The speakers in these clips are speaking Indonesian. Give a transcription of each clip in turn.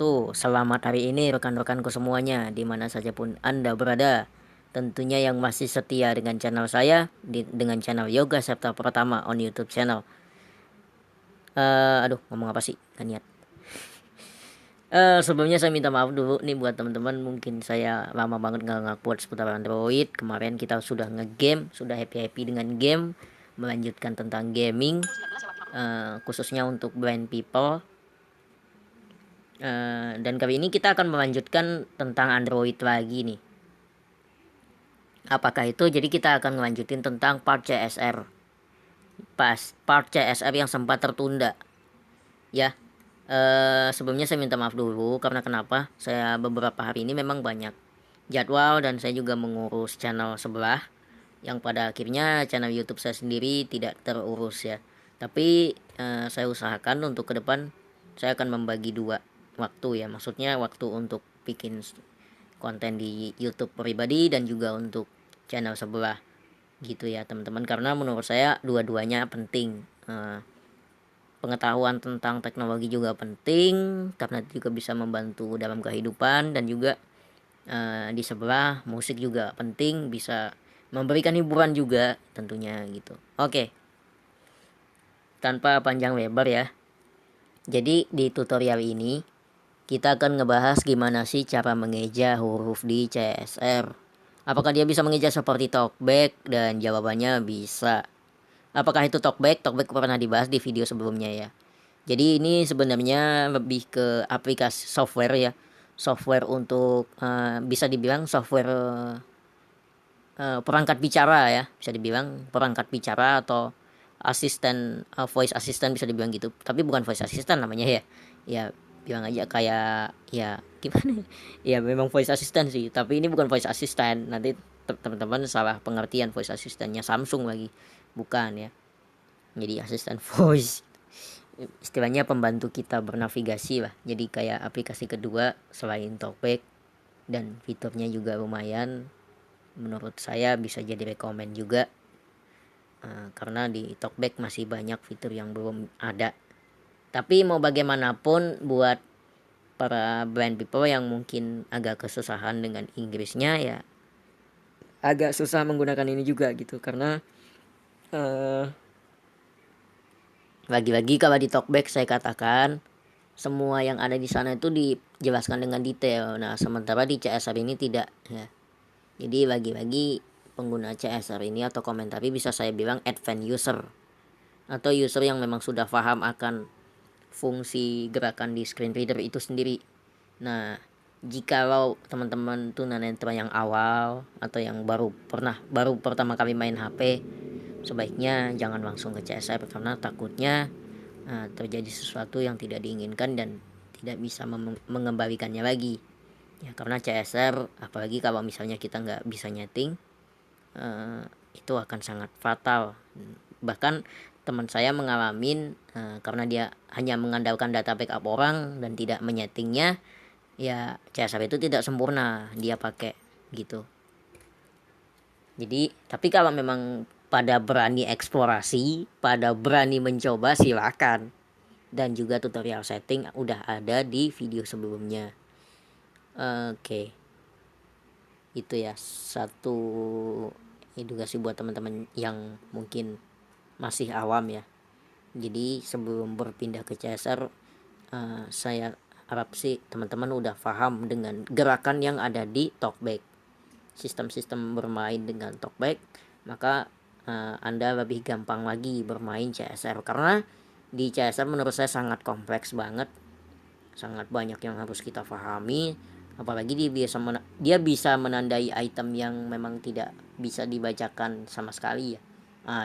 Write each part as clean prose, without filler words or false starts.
wabarakatuh. Selamat hari ini rekan-rekanku semuanya, di mana saja pun Anda berada. Tentunya yang masih setia dengan channel saya, dengan channel Yoga Septa Pertama on YouTube channel. Aduh, ngomong apa sih? Gak niat. Sebelumnya saya minta maaf dulu nih buat teman-teman. Mungkin saya lama banget nggak ngupload seputar Android. Kemarin kita sudah ngegame, sudah happy-happy dengan game, melanjutkan tentang gaming, khususnya untuk blind people. Dan kali ini kita akan melanjutkan tentang Android lagi nih. Apakah itu? Jadi kita akan melanjutin tentang part CSR. Part CSR yang sempat tertunda. Ya. Sebelumnya saya minta maaf dulu karena kenapa? Saya beberapa hari ini memang banyak jadwal dan saya juga mengurus channel sebelah yang pada akhirnya channel YouTube saya sendiri tidak terurus ya. Tapi saya usahakan untuk ke depan saya akan membagi dua waktu ya. Maksudnya waktu untuk bikin konten di YouTube pribadi dan juga untuk channel sebelah gitu ya teman-teman, karena menurut saya dua-duanya penting. Pengetahuan tentang teknologi juga penting karena juga bisa membantu dalam kehidupan, dan juga di sebelah musik juga penting, bisa memberikan hiburan juga tentunya gitu. Oke, tanpa panjang lebar ya, jadi di tutorial ini kita akan ngebahas gimana sih cara mengeja huruf di CSR. Apakah dia bisa mengeja seperti talkback? Dan jawabannya bisa. Apakah itu talkback? Talkback pernah dibahas di video sebelumnya ya. Jadi ini sebenarnya lebih ke aplikasi software ya. Software untuk bisa dibilang software perangkat bicara ya. Bisa dibilang perangkat bicara atau asisten, voice assistant bisa dibilang gitu. Tapi bukan voice assistant namanya ya. Ya bilang aja kayak ya gimana ya. Ya memang voice assistant sih, tapi ini bukan voice assistant. Nanti teman-teman salah pengertian, voice assistantnya Samsung lagi. Bukan ya. Jadi asisten voice, istilahnya pembantu kita bernavigasi lah. Jadi kayak aplikasi kedua selain Talkback, dan fiturnya juga lumayan. Menurut saya bisa jadi rekomen juga, karena di Talkback masih banyak fitur yang belum ada. Tapi mau bagaimanapun, buat para blind people yang mungkin agak kesusahan dengan Inggrisnya ya, agak susah menggunakan ini juga gitu, karena lagi-lagi kalau di Talkback saya katakan semua yang ada di sana itu dijelaskan dengan detail. Nah, sementara di CSR ini tidak ya. Jadi lagi-lagi pengguna CSR ini atau komentari bisa saya bilang advanced user, atau user yang memang sudah paham akan fungsi gerakan di screen reader itu sendiri. Nah, jikalau teman-teman tunanetra yang awal atau yang baru pertama kali main HP, sebaiknya jangan langsung ke CSR karena takutnya terjadi sesuatu yang tidak diinginkan dan tidak bisa mengembalikannya lagi ya. Karena CSR, apalagi kalau misalnya kita nggak bisa nyeting, itu akan sangat fatal. Bahkan teman saya mengalami, karena dia hanya mengandalkan data backup orang dan tidak menyetingnya, ya CSR itu tidak sempurna dia pakai gitu. Jadi tapi kalau memang pada berani eksplorasi, pada berani mencoba, silakan. Dan juga tutorial setting udah ada di video sebelumnya. Oke. Itu ya satu edukasi buat teman-teman yang mungkin masih awam ya. Jadi sebelum berpindah ke CSR, saya harap sih teman-teman udah paham dengan gerakan yang ada di Talkback, sistem-sistem bermain dengan Talkback, maka Anda lebih gampang lagi bermain CSR. Karena di CSR menurut saya sangat kompleks banget, sangat banyak yang harus kita pahami. Apalagi dia bisa menandai item yang memang tidak bisa dibacakan sama sekali ya.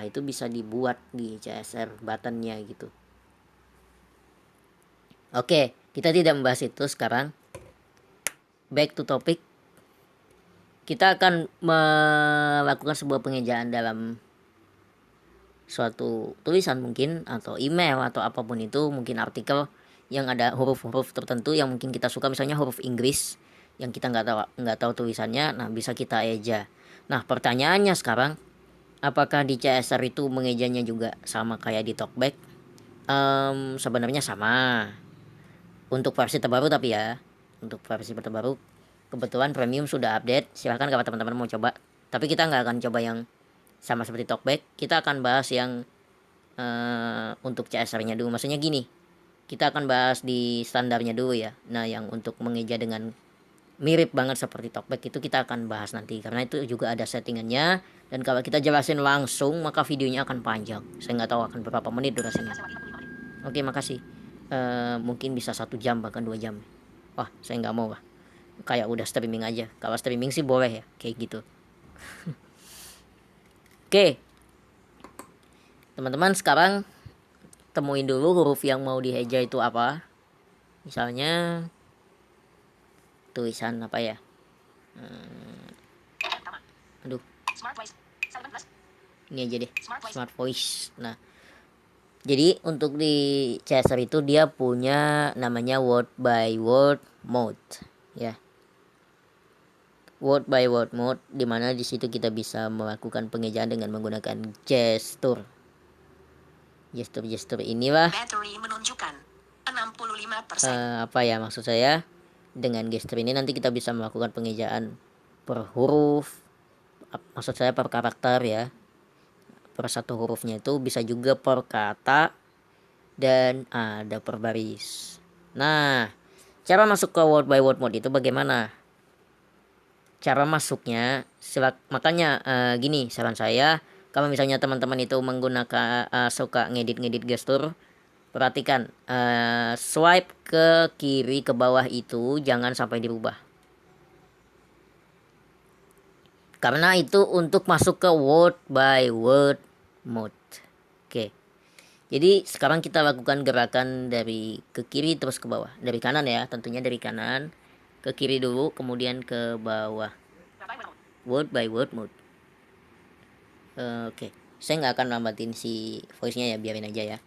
Itu bisa dibuat di CSR buttonnya gitu. Oke, kita tidak membahas itu sekarang. Back to topic. Kita akan melakukan sebuah pengejaan dalam suatu tulisan mungkin, atau email, atau apapun itu, mungkin artikel yang ada huruf-huruf tertentu yang mungkin kita suka, misalnya huruf Inggris yang kita nggak tahu tulisannya. Nah, bisa kita eja. Nah, pertanyaannya sekarang, apakah di CSR itu mengejanya juga sama kayak di Talkback? Sebenarnya sama. untuk versi terbaru, tapi ya untuk versi terbaru kebetulan premium sudah update. Silahkan kalau teman-teman mau coba, tapi kita nggak akan coba yang sama seperti talkback. Kita akan bahas yang untuk CSR nya dulu. Maksudnya gini, kita akan bahas di standarnya dulu ya. Nah yang untuk mengeja dengan mirip banget seperti talkback itu kita akan bahas nanti, karena itu juga ada settingannya, dan kalau kita jelasin langsung maka videonya akan panjang. Saya nggak tahu akan berapa menit durasinya. Oke, makasih. Mungkin bisa 1 jam bahkan 2 jam. Wah, saya nggak mau lah, kayak udah streaming aja. Kalau streaming sih boleh ya kayak gitu. Oke teman-teman, sekarang temuin dulu huruf yang mau dieja itu apa. Misalnya tulisan apa ya, aduh ini aja deh, Smart Voice. Nah jadi untuk di Chaser itu dia punya namanya word by word mode ya, word by word mode, dimana di situ kita bisa melakukan pengejaan dengan menggunakan gestur. Gestur inilah Battery menunjukkan 65%. apa ya maksud saya, dengan gestur ini nanti kita bisa melakukan pengejaan per huruf, maksud saya per karakter ya, per satu hurufnya, itu bisa juga per kata, dan ada per baris. Nah cara masuk ke word by word mode itu bagaimana? Cara masuknya makanya gini saran saya, kalau misalnya teman-teman itu menggunakan suka ngedit gestur, perhatikan swipe ke kiri ke bawah itu jangan sampai dirubah, karena itu untuk masuk ke word by word mode. Oke, jadi sekarang kita lakukan gerakan dari ke kiri terus ke bawah, dari kanan ya, tentunya dari kanan ke kiri dulu, kemudian ke bawah, word by word mode. Oke, saya nggak akan lambatin si voice nya ya, biarin aja ya,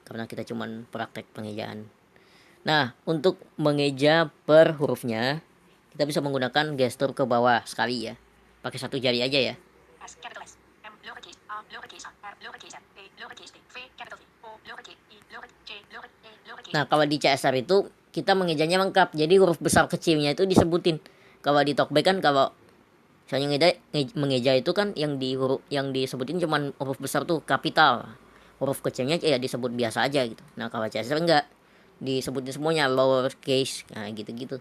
karena kita cuman praktek pengejaan. Nah untuk mengeja per hurufnya kita bisa menggunakan gestur ke bawah sekali ya, pakai 1 jari aja ya. Nah kalau di CSR itu kita mengejanya lengkap, jadi huruf besar kecilnya itu disebutin. Kalau di talkback kan, kalau misalnya mengeja itu kan yang disebutin cuman huruf besar tuh kapital, huruf kecilnya ya disebut biasa aja gitu. Nah kalau CSR enggak, disebutin semuanya lower case, nah gitu-gitu.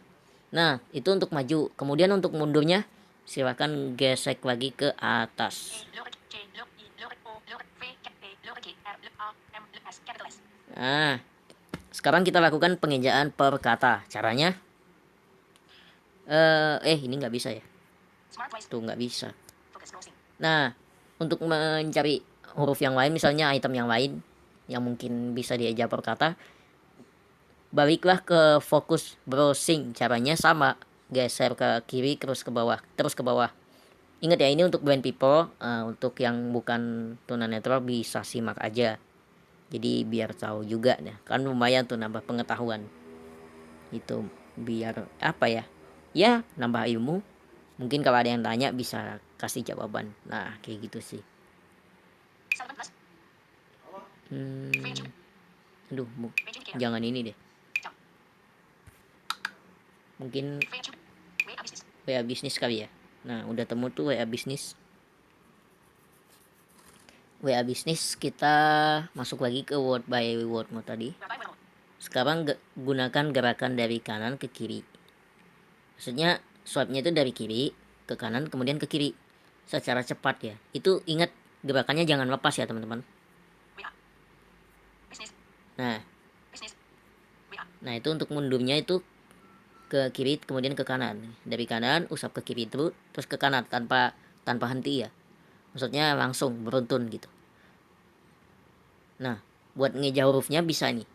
Nah itu untuk maju. Kemudian untuk mundurnya silahkan gesek lagi ke atas. Nah sekarang kita lakukan pengejaan per kata. Caranya ini nggak bisa ya, tuh nggak bisa. Nah untuk mencari huruf yang lain, misalnya item yang lain yang mungkin bisa dieja per kata, baliklah ke fokus browsing. Caranya sama, geser ke kiri terus ke bawah, terus ke bawah. Ingat ya, ini untuk blind people. Untuk yang bukan tunanetra bisa simak aja, jadi biar tahu juga ya, kan lumayan tuh nambah pengetahuan itu, biar apa ya, ya nambah ilmu. Mungkin kalau ada yang tanya bisa kasih jawaban. Nah kayak gitu sih. Aduh jangan ini deh, mungkin WA bisnis kali ya. Nah udah temu tuh WA bisnis. WA bisnis kita masuk lagi ke word by word mode tadi. Sekarang gunakan gerakan dari kanan ke kiri, maksudnya swipe nya itu dari kiri ke kanan kemudian ke kiri secara cepat ya. Itu ingat gerakannya jangan lepas ya teman-teman. Nah itu untuk mundurnya itu ke kiri kemudian ke kanan, dari kanan usap ke kiri terus ke kanan tanpa henti ya, maksudnya langsung beruntun gitu. Nah buat ngeja hurufnya bisa nih,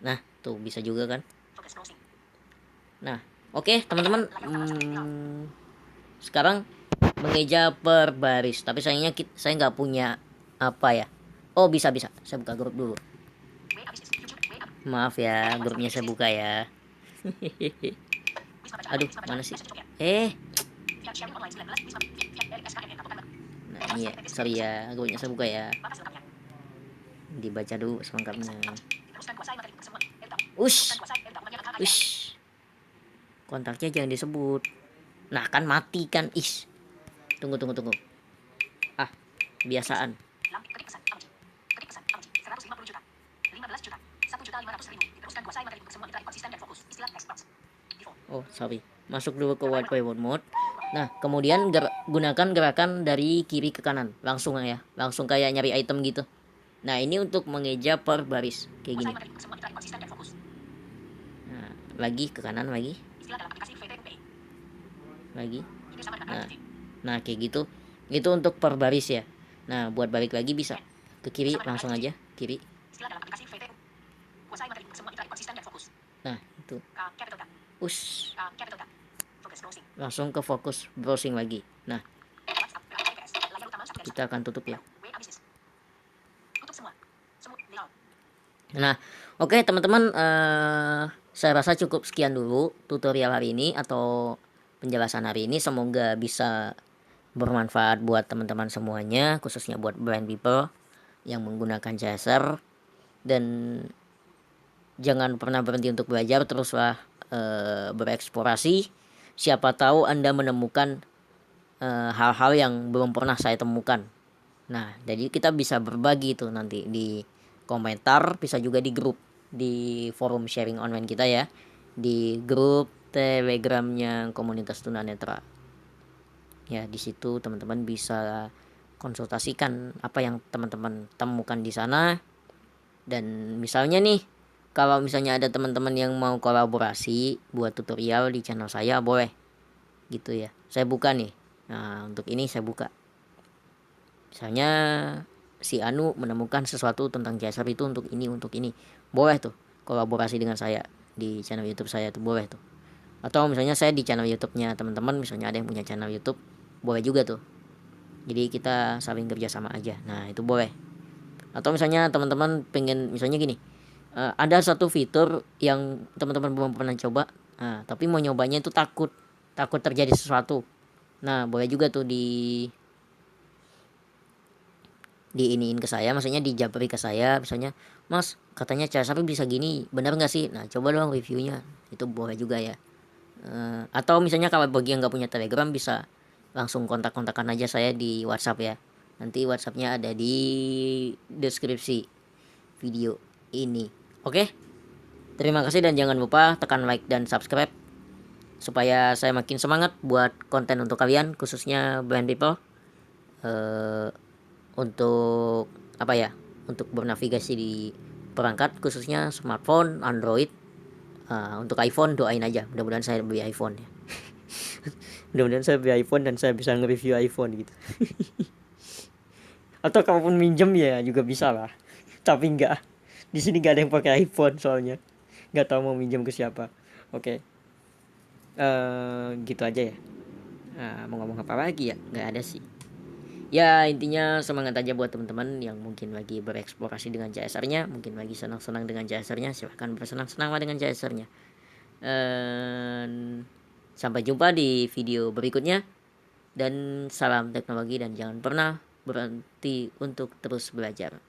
nah tuh bisa juga kan. Nah oke teman-teman, sekarang mengeja per baris, tapi sayangnya saya nggak punya apa ya. Oh bisa, saya buka grup dulu, maaf ya grupnya saya buka ya. Aduh mana sih, Nah ini ya, sorry ya, gue nyesel buka ya, dibaca dulu selengkapnya. Ush, ush, kontaknya jangan disebut. Nah kan mati kan, is. Tunggu. Ah, kebiasaan. Oh sorry, masuk dulu ke white pivot mode. Nah kemudian gunakan gerakan dari kiri ke kanan langsung ya, langsung kayak nyari item gitu. Nah ini untuk mengeja per baris kayak gini. Nah lagi ke kanan lagi. Nah kayak gitu. Itu untuk per baris ya. Nah buat balik lagi bisa ke kiri langsung aja kiri. Nah itu. Ush. Langsung ke fokus browsing lagi. Nah kita akan tutup ya. Nah oke teman-teman, saya rasa cukup sekian dulu tutorial hari ini atau penjelasan hari ini. Semoga bisa bermanfaat buat teman-teman semuanya, khususnya buat blind people yang menggunakan CSR. Dan jangan pernah berhenti untuk belajar, teruslah bereksplorasi. Siapa tahu Anda menemukan hal-hal yang belum pernah saya temukan. Nah jadi kita bisa berbagi itu nanti di komentar, bisa juga di grup, di forum sharing online kita ya, di grup telegramnya komunitas tunanetra ya. Di situ teman-teman bisa konsultasikan apa yang teman-teman temukan di sana. Dan misalnya nih, kalau misalnya ada teman-teman yang mau kolaborasi buat tutorial di channel saya, boleh gitu ya, saya buka nih. Nah untuk ini saya buka, misalnya si Anu menemukan sesuatu tentang CSR itu untuk ini, boleh tuh kolaborasi dengan saya di channel YouTube saya tuh, boleh tuh. Atau misalnya saya di channel YouTube-nya teman-teman, misalnya ada yang punya channel YouTube, boleh juga tuh. Jadi kita saling kerjasama aja. Nah itu boleh. Atau misalnya teman-teman pengen, misalnya gini, ada satu fitur yang teman-teman belum pernah coba, tapi mau nyobanya itu takut terjadi sesuatu. Nah boleh juga tuh iniin ke saya, maksudnya dijabri ke saya, misalnya Mas katanya CSR bisa gini, benar nggak sih? Nah coba dong reviewnya, itu boleh juga ya. Atau misalnya kalau bagi yang nggak punya Telegram, bisa langsung kontak-kontakan aja saya di WhatsApp ya. Nanti WhatsAppnya ada di deskripsi video ini. Oke, terima kasih dan jangan lupa tekan like dan subscribe supaya saya makin semangat buat konten untuk kalian, khususnya blind people, untuk apa ya, untuk bernavigasi di perangkat khususnya smartphone, Android. Untuk iPhone doain aja, mudah-mudahan saya beli iPhone ya. Mudah-mudahan saya beli iPhone dan saya bisa nge-review iPhone gitu. Atau kalaupun minjem ya juga bisa lah. Tapi enggak, di sini gak ada yang pakai iPhone soalnya. Nggak tahu mau minjem ke siapa. Oke. Gitu aja ya. Mau ngomong apa lagi ya? Nggak ada sih. Ya intinya semangat aja buat teman-teman yang mungkin lagi bereksplorasi dengan CSR-nya, mungkin lagi senang-senang dengan CSR-nya, silahkan bersenang-senang dengan CSR-nya. Sampai jumpa di video berikutnya, dan salam teknologi dan jangan pernah berhenti untuk terus belajar.